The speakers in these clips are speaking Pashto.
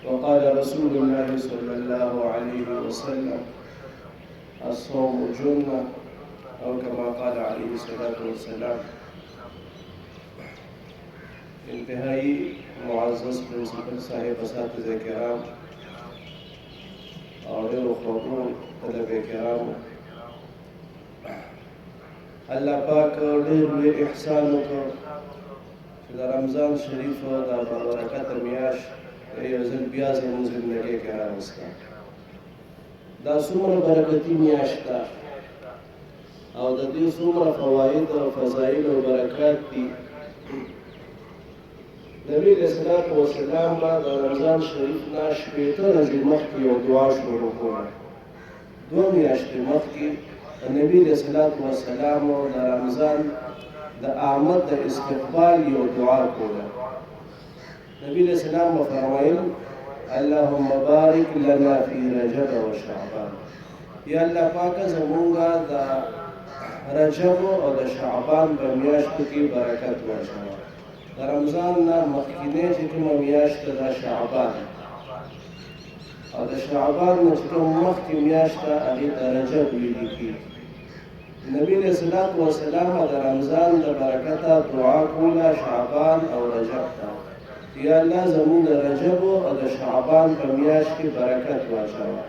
وقال رسول الله صلى الله عليه وسلم الصوم جنة أو كما قال عليه الصلاة والسلام. انتهائی معزز پرنسپل صاحب اساتذہ کرام اور خواتون طلبه کرام، الله پاک ډېر لوی احسان وکړ چې د رمضان شریف دا برکته میاشت یو ځل بیا زموږ زندګۍ کې راوسته. دا څومره برکتي میاشت ده او د دې څومره فواید او فضایل او برکات دي. نبی علیہ الصلوۃ والسلام د رمضان شریف نه شپېته ورځې مخکې یو دعا شروع کړه. دوه میاشتې مخکې نبی علیہ الصلوۃ والسلام د رمضان د آمد د استقبال یو دعا کوله. نبی علیہ السلام فرمایل اللهم بارک لنا فی رجب و شعبان. یا الله پاک زمونږه د رجب او د شعبان په میاشتو کې برکت واچوه. د رمضان نه مخکینی چې کومه میاشت ده شعبان، او د شعبان نه چې کوم مخکې میاشت ده هغې ته رجب ویل کېږي. نبی علیہ الصلوۃ والسلام د رمضان د برکته دعا کوله شعبان او رجب ته، یا الله زموږ د رجب او د شعبان په میاشت کې برکت واچوه.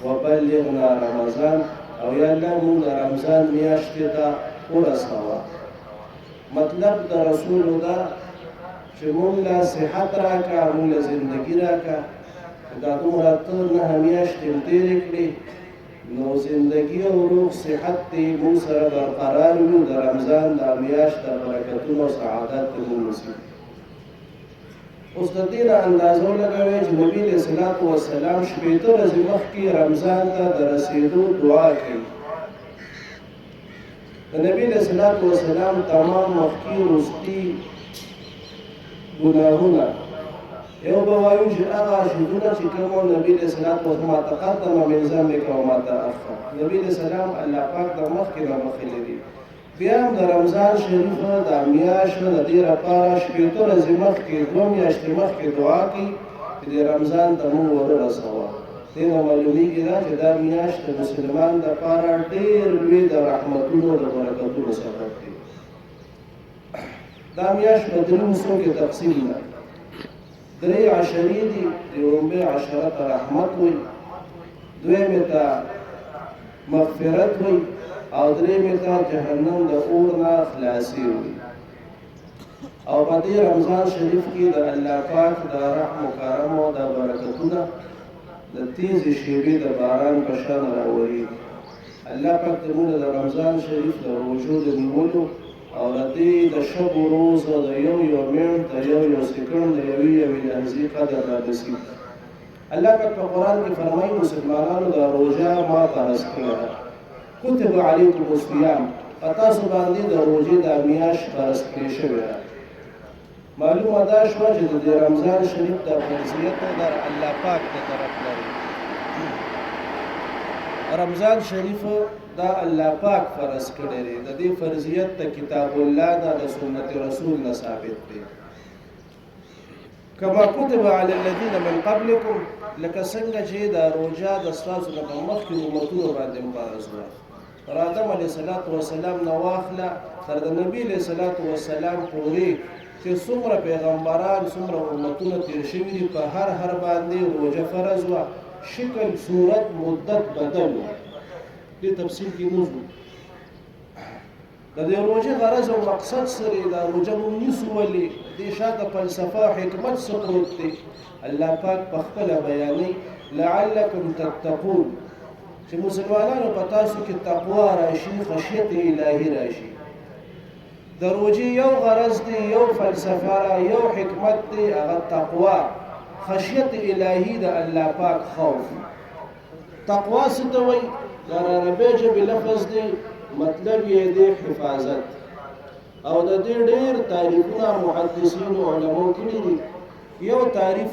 وبلغنا رمضان، او یا الله موږ د رمضان میاشتې ته ورسوه. مطلب د رسول دا چې موږ له صحت راکړه، موږ له زندګي راکړه. دا دومره ته نهه میاشتې تېرې کړې، نو زندګي او روغ صحت دې موږ سره برقرار وي. د رمضان دا میاشت د برکتونو او سعادت دې موږ نصیب. اوس د دې نه اندازه ولګوئ چې نبي علیہ الصلوۃ والسلام شپېته ورځې مخکې رمضان ته د رسېدو دعا کوي. د نبی علیہ الصلوۃ والسلام تمام مخکې وروستي ګناهونه یو به وایو چې هغه شیدونه چې کوم نبی علیہ الصلوۃ والسلام ما تقدم من ذنبک وما تأخر، نبی علیہ السلام الله پاک د مخکې نه بخښلي دي. بیا هم د رمضان شریف د میاشت د دې لپاره شپېته ورځې مخکې دوه میاشتې مخکې دعا کوي چې د رمضان ته موږ ورسوه. دې نه معلومیږي دا چې دا میاشت د مسلمان لپاره ډېر لوی د رحمتونو د برکتونو سبب دی. دا میاشت په درې حصو کې تقسیم ده. درې عشرې دي، د لومړۍ عشره ته رحمت وایي، دویمې ته مغفرت وایي، او درېیمې ته جهنم د اور نه خلاصي وایي. او په دې رمضان شریف کې د الله پاک د رحم و کرم او د برکتونه د تیزې شېبې د باران په شان راورېږي. الله پاک دې موږ د رمضان شریف د روژو د نیولو او د دې د شب و روز د یو یو منټ د یو یو سکند د یوې یوې لحظې قدر رانصیب. الله پاک په قرآن کې فرمایي مسلمانانو د روژه ما فرض کړې ده، کتب علیکم الصیام، په تاسو باندې د روژې دا میاشت فرض کړې شوې ده. معلومه دا شوه چې د رمضان شریف د فرضیت در الله پاک ته طرف لري. رمضان شریف دا الله پاک فرض کړی دی. د دې فرضیت د کتاب الله نه د سنت رسول نه ثابت دی. کما کتب علی الذین من قبلکم، لکه څنګه چې دا روژه د ستاسو نه په مخکې امتونو باندې فرض وه. تر آدم علیه السلام نه واخله تر د نبي علیه السلام پورې چې څومره پیغمبران څومره امتونه تیر شوي دي، په هر باندې روژه فرض وه. شکل صورت مدت بدل وه. دې تفصیل کې موضوع د دې روژې غرض او مقصد سره دا روژه موږ نیسو ولې، دې شاته فلسفه حکمت څه پروت دی. الله پاک په خپله بیانوي لعلکم تتقون، چې مسلمانانو په تاسو کې تقوا راشي، خشیت الهي راشي. د روژې یو غرض دی، یو فلسفه را، یو حکمت دی، هغه تقوا، خشیت الهي د الله پاک خوف. تقوا څه ته وایي؟ د عربي ژبې لفظ دی، مطلب یې دی حفاظت. او د دې ډېر تعریفونه محدثینو علماو کړي دي. یو تعریف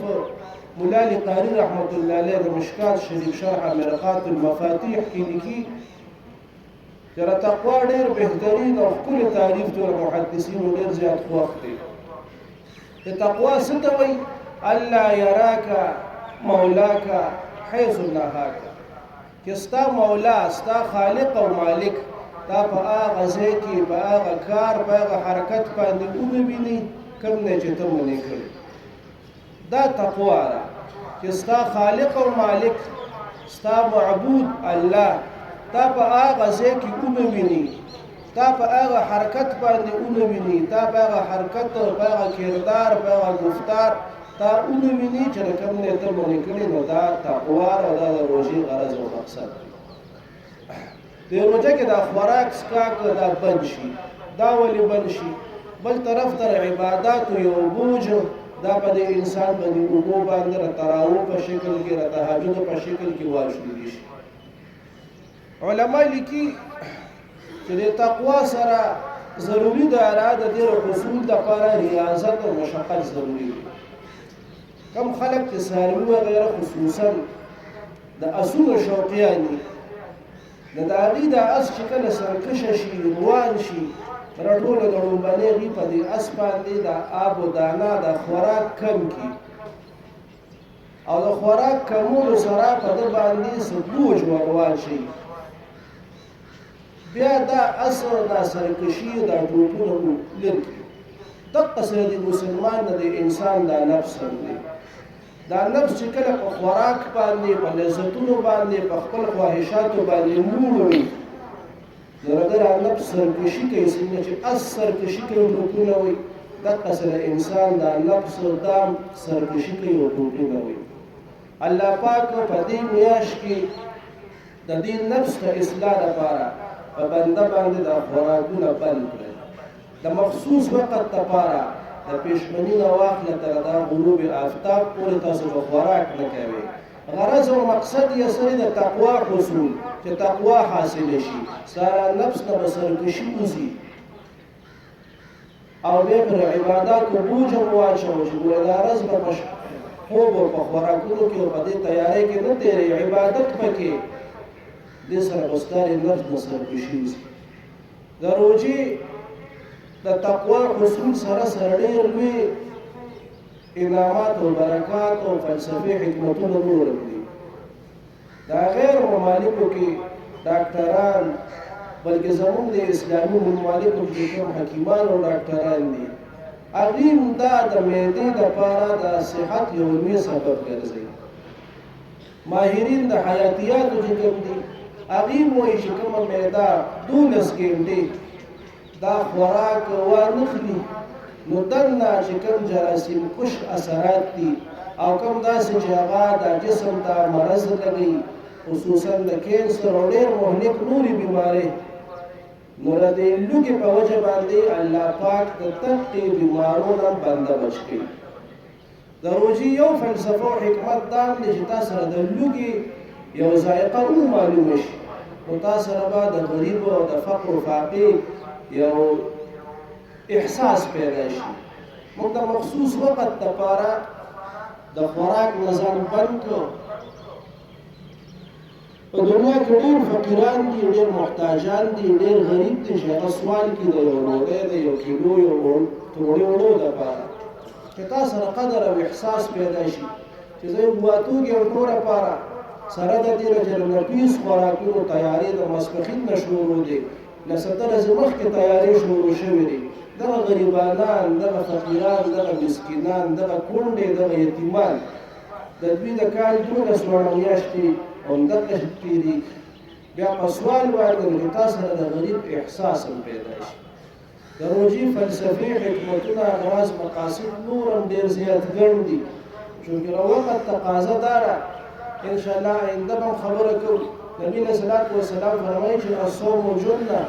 مولا علی قاري رحمت الله علیه د مشکات شریف شرح مرقات المفاتیح کې لیکي چې تقوا ډېر بهترین او ښکلی تعریف دی. محدثینو ډېر زیات خوښ دي. د تقوا څه ته وایي؟ الله یراکا مولاکا حیث نهاکا چې ستا مولا ستا خالق او مالک تا په هغه ځای کې په هغه کار په هغه حرکت باندې وویني کوم نه چې ته منې کړې دا تقوا ده چې ستا خالق او مالک ستا معبود الله تا په هغه ځای کې وویني تا په هغه حرکت باندې وویني تا په هغه حرکت په هغه کردار په هغه گفتار تا وویني چې کوم نه ته منې کړې نو دا تقوا او دا د روژې غرض او مقصد د روژه کې دا خوراک څښاک دا بند شي دا ولې بند شي بل طرف ته عباداتو یو بوج دا په دې انسان باندې اوبو باندې تراویح په شکل کې تهجد په شکل کې واجب شي علما لیکي چې د تقوا سره ضروری ده اراده د حصول لپاره ریاضت او مشقت ضروری دي کم خلق چې سالم و غیره خصوصا د اصول شوقیان دي د داغي د اس چې کله سرکشه شي روان شي راټول د روبانې غي په دې اس باندې د آب او دانا د خوراک کم کی او د خوراک کمولو سره په د باندې سبوج وروان شي بیا دا اصل دا سرکشي دا ټوپونه لري دغه سره د مسلمان د انسان د نفس دی دا نفس چې کله په خوراک باندې په لذتونو باندې په خپل خواهشاتو باندې موړ دغه نفس سرکشي کوي څنګه چې اثر کشي کوي ټوپونه وي دغه سره انسان د نفس دام سرکشي کوي او ټوپونه وي الله پاک په دې میاش کې د دې نفس ته اصلاح لپاره په بنده باندې د خوراکونه بند کړل د مخصوص وخت لپاره د پېشمنی نه واخله تر د غروب آفتاب پورې تاسو به خوراک نه کوئ غرض او مقصد یې سره د تقوا حصول چې تقوا حاصل شي سره نفس نه به سرکشي وځي او بیا پر عباداتو بوج هم واچوي چې ګوره دا ورځ به په خوب او په خوراکونو کې او په دې تیارۍ کې نه تېروي عبادت پکې دې سره به ستاسې نفس نه سرکشي وځي د روژې د تقوا حصول سره سره ډېر لوی انعامات او برکات او فلسفي حکمتونه نور دي دا غیر ممالکو کې ډاکټران بلکې زموږ د اسلامي ممالکو کې کوم حکیمان او ډاکټران دي هغوی دا د معدې دپاره د صحت یو لوی سبب ګرځي ماهرین د حیاتیاتو چې کوم دي هغوی وایي چې کومه معده 12 ګنټې دا خوراک وانخلي نو دنه چې کوم جراثیم کش اثرات دي او کوم داسې چې هغه د جسم ته مرض لګوي خصوصا د کینسر او ډېر مهلک نورې بیمارۍ نو د دې لوږې په وجه باندې الله پاک د دغې بیمارو نه بنده بچ کوي د روژې یو فلسفه او حکمت دا دی چې تا سره د لوږې یو ذایقه ومعلومه شي نو تا سره به د غریبو او د فقر و فاقې یو احساس پیدا شي موږ د مخصوص وخت لپاره د خوراک نظام بند کړو په دنیا کې ډېر فقیران دي ډېر محتاجان دي ډېر غریب دي چې هغه سوال کوي د یو ډوډۍ د یو کیلو یو توړې وړو لپاره چې تا سره قدر او احساس پیدا شي چې زه یو بواتوږي او ټوره پاره سره د دې نه چې د نفیس خوراکونو تیاري د ماسپښین نه شروع دی له 17 ورځې مخکې تیاري شروع شوې دي دغه غریبانان دغه فقیران دغه مسکینان دغه کونډې دغه یتیمان د دوی د کال 12 میاشتې همدغه تېرېږي بیا په سوال باندې نو تا سره د غریب احساس هم پیدا شي د روژې فلسفي حکمتونه اغراض مقاصد نور هم ډېر زیات ګڼ دي چونکې وخت تقاضا دا ده انشاءالله آینده به هم خبره کوو نبي علیه الصلاة والسلام فرمایي چې الصوم جنه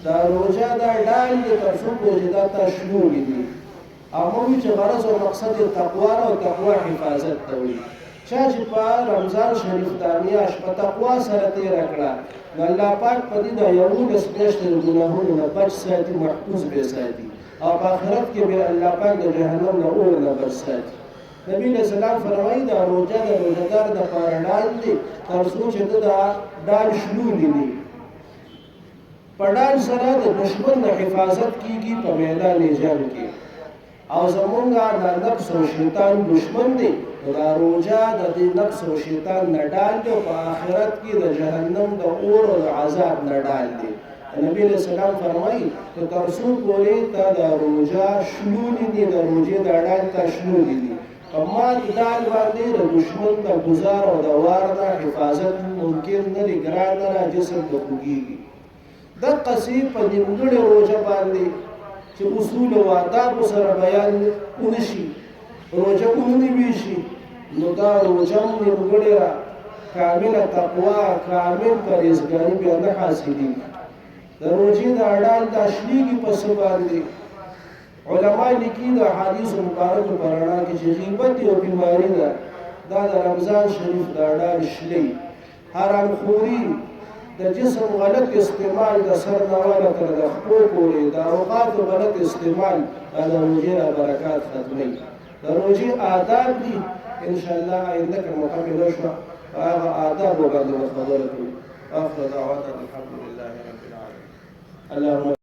دا روژه دا ډال دی تر څو پورې دا تا شلولي دي او موږ چې غرض او مقصد یې تقوا او تقوا حفاظت ته وایي چا چې په رمضان شریف دا میاشت په تقوا سره تېره کړه نو الله پاک په دې د 11 میاشتې د ګناهونو نه بچ ساتي محفوظ به ساتي او په آخرت کې به الله پاک د جهنم نه اور نه بچ ساتي نبی علیه السلام فرمایي دا روژه د روژهدار دپاره ډال دی تر څو چې ده دا ډال شلولي دي په ډال سره د دشمن نه حفاظت کیږي په میدان جنګ کې او زمونږه د نفس او شیطان دشمن دی دا روژه د دې نفس او شیطان نه ډال دی او په آخرت کې د جهنم د اور او عذاب نه ډال دی نبی علیہ السلام فرمایي چې تر څو پورې ته د روژه شلولې دي د روژې د ډال ته شلولې دي په ما ډال باندې د دشمن د ګزار او د وار نه حفاظت ممکن نه دی ګران نه جسم ته خوږېږي دقسې په نیمګړې روژه باندې چې اصول او آداب سره بیان ونشي روژه ونیول شي نو دا روژه نیمګړې را کامله تقوا کامل پرهیزګاري بیا نه حاصلېږي د روژې د اډال دا شلېږي په څه باندې علما لیکي د احادیثو مبارکو په رڼا کې چې غیبت یو بیماري ده دا د رمضان شریف د اډال شلي حرامخوري د جسم غلط استعمال د سر نواله تر د خپو پورې د اوقاتو غلط استعمال دا د روژې برکات ختموي د روژې آداب دي انشاءالله آینده که مکمله شوه په هغه آدابو باندې به خبره کوو آخر دعوانا الحمد لله رب العالمین اللهم